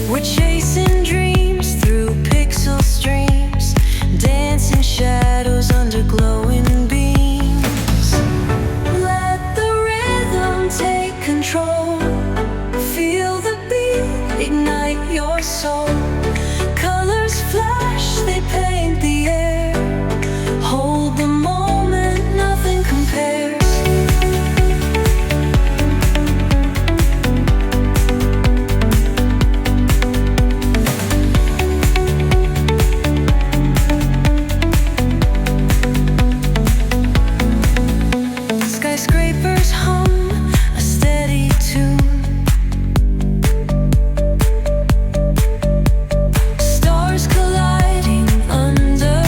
We're chasing dreams through pixel streams, dancing shadows under glowing beams. Let the rhythm take control. Feel the beat, ignite your soul. Colors flash, they paint the air. Hold the moment, nothing compares. Skyscrapers hum a steady tune. Stars colliding under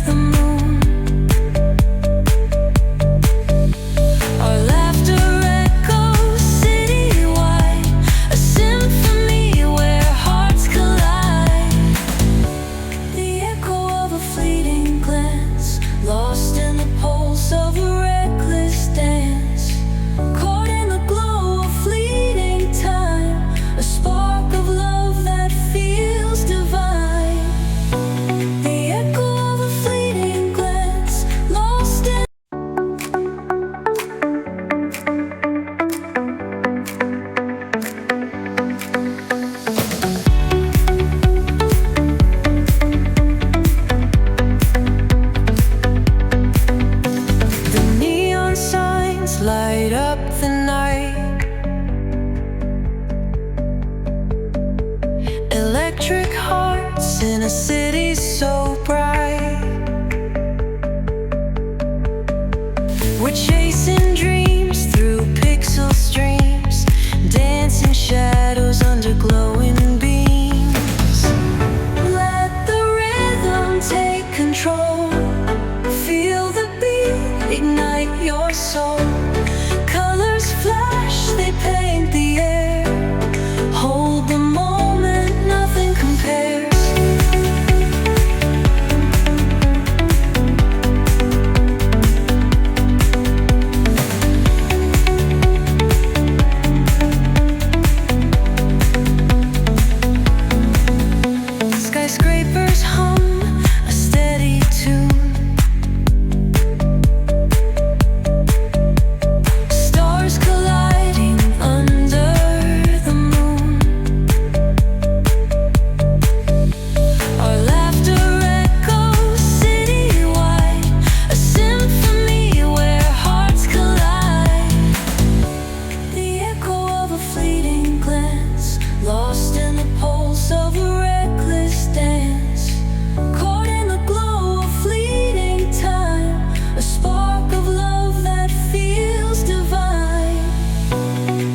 the moon. Our laughter echoes citywide, a symphony where hearts collide. The echo of a fleeting glance, lost in the pulse of a reckless dance. Caught in the glow of fleeting time, a spark of love that feels divine. The echo of a fleeting glance, lost in the neon signs light up the night. Electric hearts in a city so bright. We're chasing dreams through pixel streams, dancing shadows under glowing beams. Let the rhythm take control. Feel the beat, ignite your soul. Colors flash, they paint the air. Hold the moment, nothing compares. Skyscrapers hum a steady tune. Stars colliding under the moon. Our laughter echoes citywide, a symphony where hearts collide. The echo of a fleeting glance, lost in the pulse of a reckless dance. Caught in the glow of fleeting time, a spark of love that feels divine.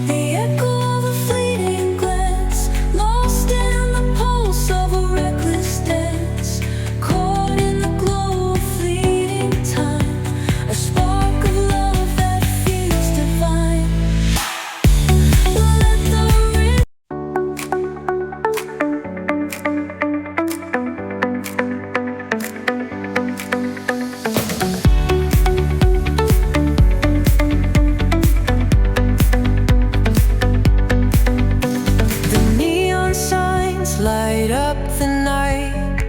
The echo of a fleeting glance, lost in the pulse of a reckless dance. Caught in the glow of fleeting time, a spark of love that feels divine. Let the rhythm The neon signs light up the night.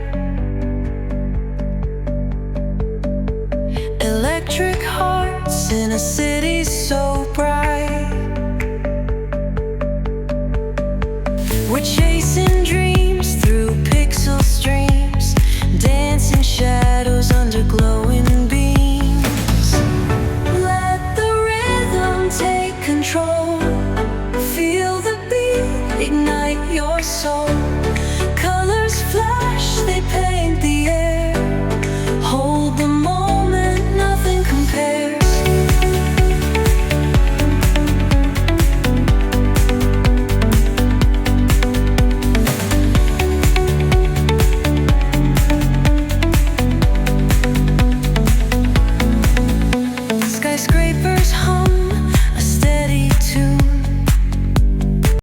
Electric hearts in a city so bright. We're chasing dreams through pixel streams, dancing shadows under glowing beams. Let the rhythm take control. Feel the beat, ignite your soul.